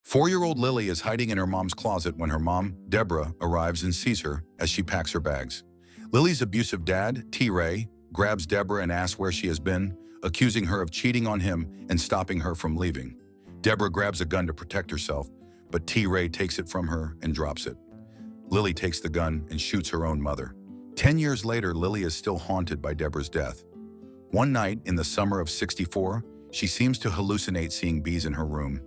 4-year-old Lily is hiding in her mom's closet when her mom, Deborah, arrives and sees her as she packs her bags. Lily's abusive dad, T. Ray, grabs Deborah and asks where she has been, accusing her of cheating on him and stopping her from leaving. Deborah grabs a gun to protect herself, but T. Ray takes it from her and drops it. Lily takes the gun and shoots her own mother. 10 years later, Lily is still haunted by Deborah's death. One night in the summer of '64, she seems to hallucinate seeing bees in her room.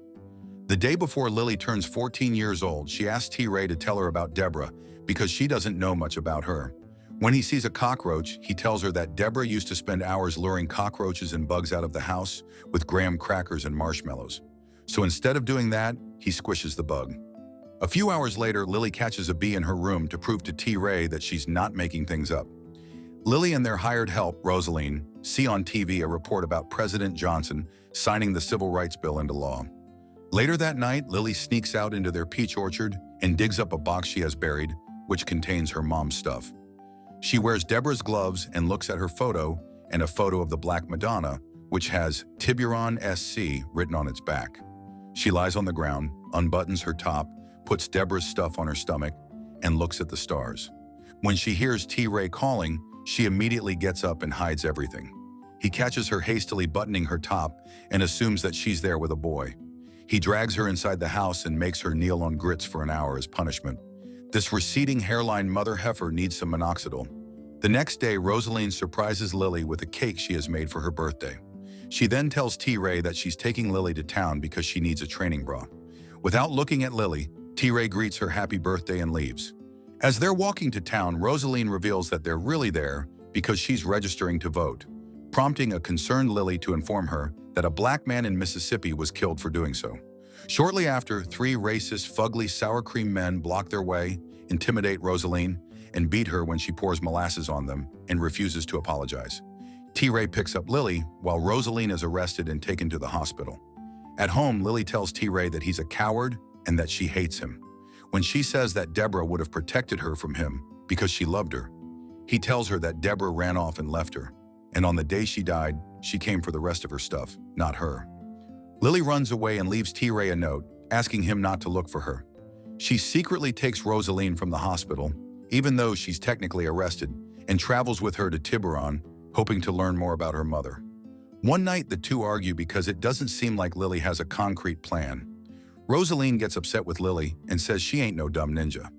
The day before Lily turns 14 years old, she asks T. Ray to tell her about Deborah because she doesn't know much about her. When he sees a cockroach, he tells her that Deborah used to spend hours luring cockroaches and bugs out of the house with graham crackers and marshmallows. So instead of doing that, he squishes the bug. A few hours later, Lily catches a bee in her room to prove to T. Ray that she's not making things up. Lily and their hired help, Rosaline, see on TV a report about President Johnson signing the Civil Rights Bill into law. Later that night, Lily sneaks out into their peach orchard and digs up a box she has buried, which contains her mom's stuff. She wears Deborah's gloves and looks at her photo and a photo of the Black Madonna, which has Tiburon SC written on its back. She lies on the ground, unbuttons her top, puts Deborah's stuff on her stomach, and looks at the stars. When she hears T. Ray calling, she immediately gets up and hides everything. He catches her hastily buttoning her top and assumes that she's there with a boy. He drags her inside the house and makes her kneel on grits for an hour as punishment. This receding hairline mother heifer needs some minoxidil. The next day, Rosaline surprises Lily with a cake she has made for her birthday. She then tells T. Ray that she's taking Lily to town because she needs a training bra. Without looking at Lily, T. Ray greets her happy birthday and leaves. As they're walking to town, Rosaline reveals that they're really there because she's registering to vote, prompting a concerned Lily to inform her that a black man in Mississippi was killed for doing so. Shortly after, 3 racist, fugly, sour cream men block their way, intimidate Rosaline, and beat her when she pours molasses on them and refuses to apologize. T. Ray picks up Lily while Rosaline is arrested and taken to the hospital. At home, Lily tells T. Ray that he's a coward and that she hates him. When she says that Deborah would have protected her from him because she loved her, he tells her that Deborah ran off and left her, and on the day she died, she came for the rest of her stuff, not her. Lily runs away and leaves T. Ray a note, asking him not to look for her. She secretly takes Rosaline from the hospital, even though she's technically arrested, and travels with her to Tiburon, hoping to learn more about her mother. One night, the two argue because it doesn't seem like Lily has a concrete plan. Rosaline gets upset with Lily and says she ain't no dumb ninja.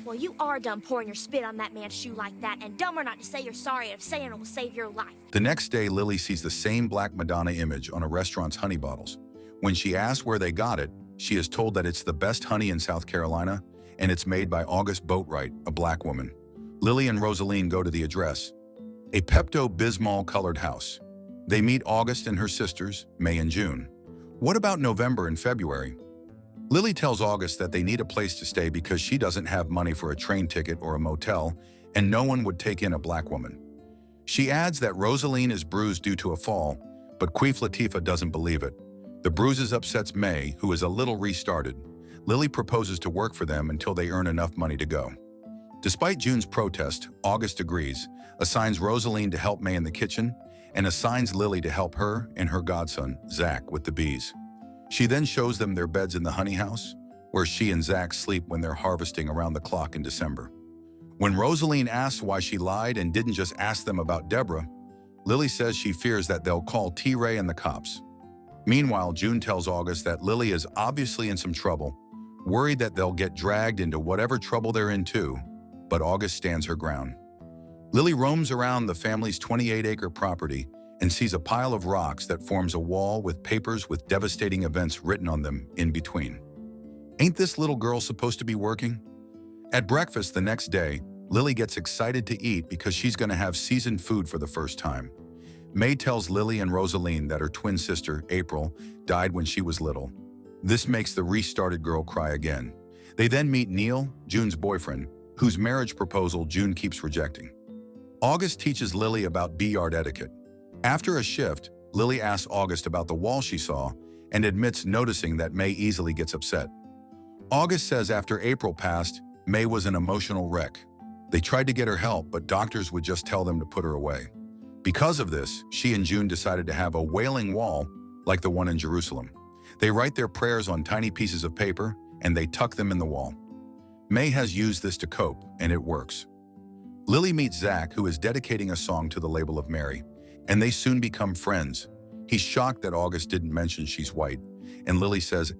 Well, you are dumb pouring your spit on that man's shoe like that, and dumber not to say you're sorry if saying it will save your life. The next day, Lily sees the same Black Madonna image on a restaurant's honey bottles. When she asks where they got it, she is told that it's the best honey in South Carolina, and it's made by August Boatwright, a black woman. Lily and Rosaline go to the address, a Pepto-Bismol colored house. They meet August and her sisters, May and June. What about November and February? Lily tells August that they need a place to stay because she doesn't have money for a train ticket or a motel, and no one would take in a black woman. She adds that Rosaline is bruised due to a fall, but Queef Latifah doesn't believe it. The bruises upsets May, who is a little restarted. Lily proposes to work for them until they earn enough money to go. Despite June's protest, August agrees, assigns Rosaline to help May in the kitchen, and assigns Lily to help her and her godson, Zach, with the bees. She then shows them their beds in the honey house, where she and Zach sleep when they're harvesting around the clock in December. When Rosaline asks why she lied and didn't just ask them about Deborah, Lily says she fears that they'll call T. Ray and the cops. Meanwhile, June tells August that Lily is obviously in some trouble, worried that they'll get dragged into whatever trouble they're in too, but August stands her ground. Lily roams around the family's 28-acre property and sees a pile of rocks that forms a wall with papers with devastating events written on them in between. Ain't this little girl supposed to be working? At breakfast the next day, Lily gets excited to eat because she's going to have seasoned food for the first time. May tells Lily and Rosaline that her twin sister, April, died when she was little. This makes the restarted girl cry again. They then meet Neil, June's boyfriend, whose marriage proposal June keeps rejecting. August teaches Lily about bee-yard etiquette. After a shift, Lily asks August about the wall she saw and admits noticing that May easily gets upset. August says after April passed, May was an emotional wreck. They tried to get her help, but doctors would just tell them to put her away. Because of this, she and June decided to have a wailing wall like the one in Jerusalem. They write their prayers on tiny pieces of paper and they tuck them in the wall. May has used this to cope, and it works. Lily meets Zach, who is dedicating a song to the label of Mary, and they soon become friends. He's shocked that August didn't mention she's white, and Lily says,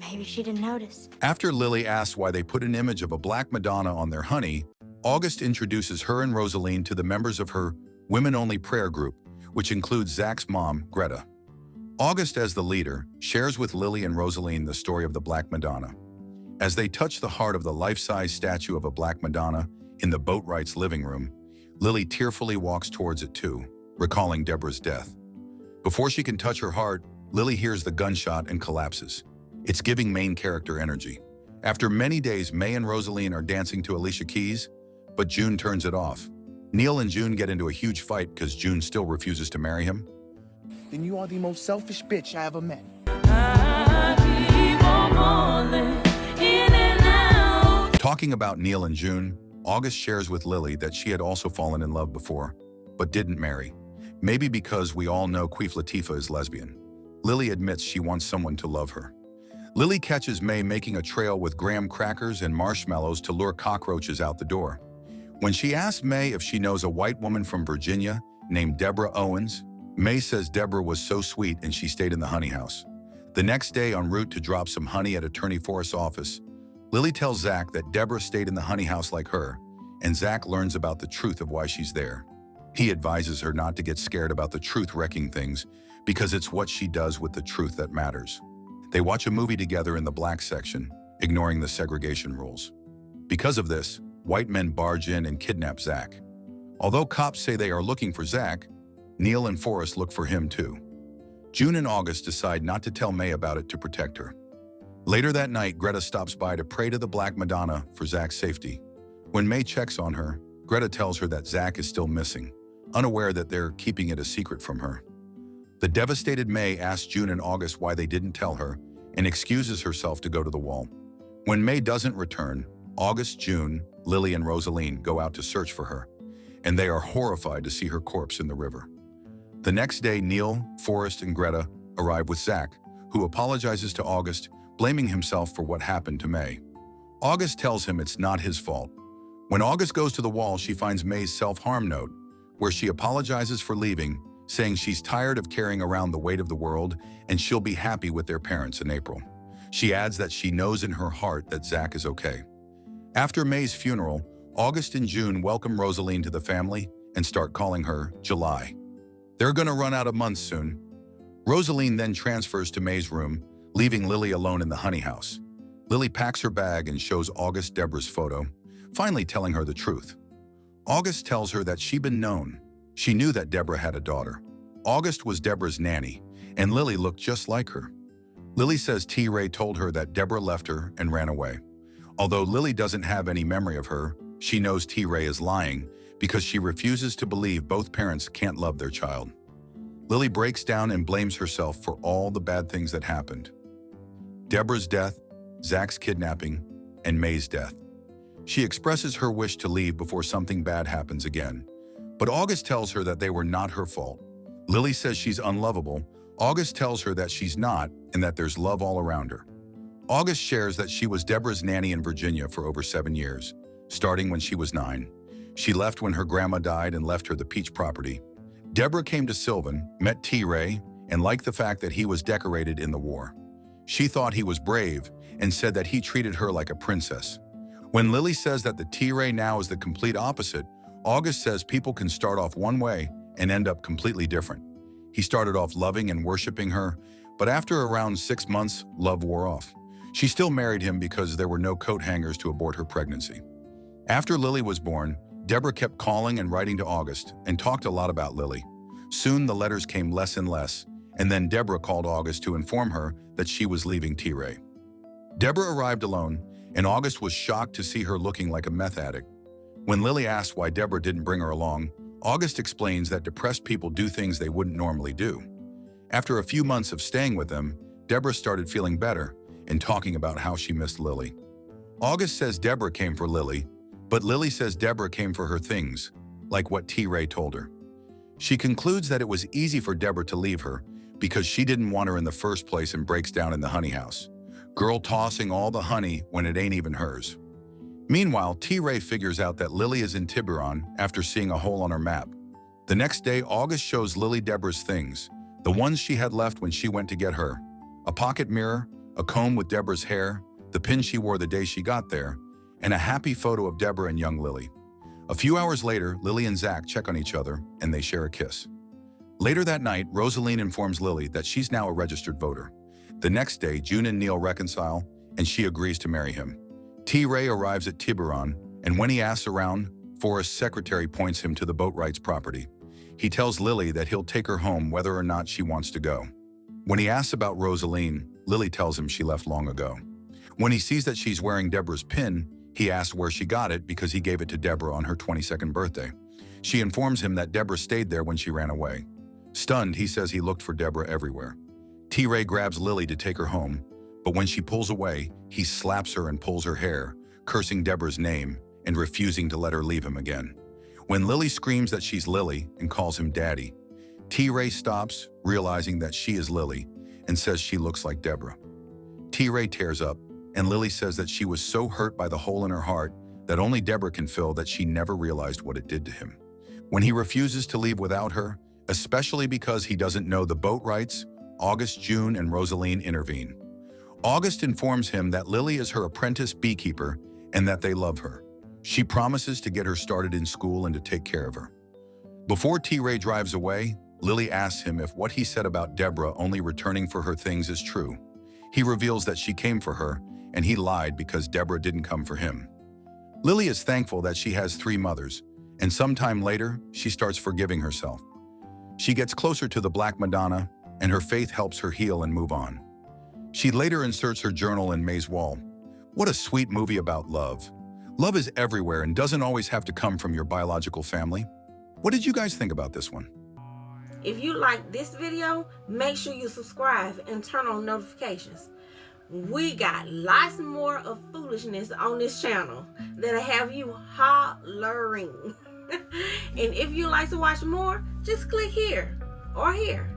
Maybe she didn't notice. after Lily asks why they put an image of a black Madonna on their honey, August introduces her and Rosaline to the members of her women-only prayer group, which includes Zach's mom, Greta. August, as the leader, shares with Lily and Rosaline the story of the Black Madonna. As they touch the heart of the life-size statue of a Black Madonna in the Boatwrights' living room, Lily tearfully walks towards it too, recalling Deborah's death. Before she can touch her heart, Lily hears the gunshot and collapses. It's giving main character energy. After many days, May and Rosaline are dancing to Alicia Keys, but June turns it off. Neil and June get into a huge fight because June still refuses to marry him. Then you are the most selfish bitch I ever met. Talking about Neil and June, August shares with Lily that she had also fallen in love before, but didn't marry. Maybe because we all know Queen Latifah is lesbian. Lily admits she wants someone to love her. Lily catches May making a trail with graham crackers and marshmallows to lure cockroaches out the door. When she asks May if she knows a white woman from Virginia named Deborah Owens, May says Deborah was so sweet and she stayed in the honey house. The next day, en route to drop some honey at Attorney Forrest's office, Lily tells Zach that Deborah stayed in the honey house like her, and Zach learns about the truth of why she's there. He advises her not to get scared about the truth wrecking things because it's what she does with the truth that matters. They watch a movie together in the black section, ignoring the segregation rules. Because of this, white men barge in and kidnap Zach. Although cops say they are looking for Zach, Neil and Forrest look for him too. June and August decide not to tell May about it to protect her. Later that night, Greta stops by to pray to the Black Madonna for Zach's safety. When May checks on her, Greta tells her that Zach is still missing, unaware that they're keeping it a secret from her. The devastated May asks June and August why they didn't tell her and excuses herself to go to the wall. When May doesn't return, August, June, Lily, and Rosaline go out to search for her, and they are horrified to see her corpse in the river. The next day, Neil, Forrest, and Greta arrive with Zach, who apologizes to August, blaming himself for what happened to May. August tells him it's not his fault. When August goes to the wall, she finds May's self-harm note, where she apologizes for leaving, saying she's tired of carrying around the weight of the world and she'll be happy with their parents in April. She adds that she knows in her heart that Zach is okay. After May's funeral, August and June welcome Rosaline to the family and start calling her July. They're gonna run out of months soon. Rosaline then transfers to May's room, leaving Lily alone in the honey house. Lily packs her bag and shows August Deborah's photo, finally telling her the truth. August tells her that she'd been known. She knew that Deborah had a daughter. August was Deborah's nanny, and Lily looked just like her. Lily says T. Ray told her that Deborah left her and ran away. Although Lily doesn't have any memory of her, she knows T. Ray is lying because she refuses to believe both parents can't love their child. Lily breaks down and blames herself for all the bad things that happened. Deborah's death, Zach's kidnapping, and May's death. She expresses her wish to leave before something bad happens again. But August tells her that they were not her fault. Lily says she's unlovable. August tells her that she's not and that there's love all around her. August shares that she was Deborah's nanny in Virginia for over 7 years, starting when she was 9. She left when her grandma died and left her the Peach property. Deborah came to Sylvan, met T. Ray, and liked the fact that he was decorated in the war. She thought he was brave and said that he treated her like a princess. When Lily says that the T. Ray now is the complete opposite, August says people can start off one way and end up completely different. He started off loving and worshiping her, but after around 6 months, love wore off. She still married him because there were no coat hangers to abort her pregnancy. After Lily was born, Deborah kept calling and writing to August and talked a lot about Lily. Soon the letters came less and less, and then Deborah called August to inform her that she was leaving T. Ray. Deborah arrived alone, and August was shocked to see her looking like a meth addict. When Lily asked why Deborah didn't bring her along, August explains that depressed people do things they wouldn't normally do. After a few months of staying with them, Deborah started feeling better and talking about how she missed Lily. August says Deborah came for Lily, but Lily says Deborah came for her things, like what T. Ray told her. She concludes that it was easy for Deborah to leave her because she didn't want her in the first place and breaks down in the honey house. Girl tossing all the honey when it ain't even hers. Meanwhile, T-Ray figures out that Lily is in Tiburon after seeing a hole on her map. The next day, August shows Lily Deborah's things, the ones she had left when she went to get her. A pocket mirror, a comb with Deborah's hair, the pin she wore the day she got there, and a happy photo of Deborah and young Lily. A few hours later, Lily and Zach check on each other, and they share a kiss. Later that night, Rosaline informs Lily that she's now a registered voter. The next day, June and Neil reconcile, and she agrees to marry him. T-Ray arrives at Tiburon, and when he asks around, Forrest's secretary points him to the Boatwrights' property. He tells Lily that he'll take her home whether or not she wants to go. When he asks about Rosaline, Lily tells him she left long ago. When he sees that she's wearing Deborah's pin, he asks where she got it because he gave it to Deborah on her 22nd birthday. She informs him that Deborah stayed there when she ran away. Stunned, he says he looked for Deborah everywhere. T-Ray grabs Lily to take her home, but when she pulls away, he slaps her and pulls her hair, cursing Deborah's name and refusing to let her leave him again. When Lily screams that she's Lily and calls him Daddy, T-Ray stops, realizing that she is Lily, and says she looks like Deborah. T-Ray tears up, and Lily says that she was so hurt by the hole in her heart that only Deborah can fill that she never realized what it did to him. When he refuses to leave without her, especially because he doesn't know the Boatwrights, August, June, and Rosaline intervene. August informs him that Lily is her apprentice beekeeper and that they love her. She promises to get her started in school and to take care of her. Before T-Ray drives away, Lily asks him if what he said about Deborah only returning for her things is true. He reveals that she came for her, and he lied because Deborah didn't come for him. Lily is thankful that she has 3 mothers, and sometime later, she starts forgiving herself. She gets closer to the Black Madonna, and her faith helps her heal and move on. She later inserts her journal in May's wall. What a sweet movie about love. Love is everywhere and doesn't always have to come from your biological family. What did you guys think about this one? If you like this video, make sure you subscribe and turn on notifications. We got lots more of foolishness on this channel that'll have you hollering. And if you like to watch more, just click here or here.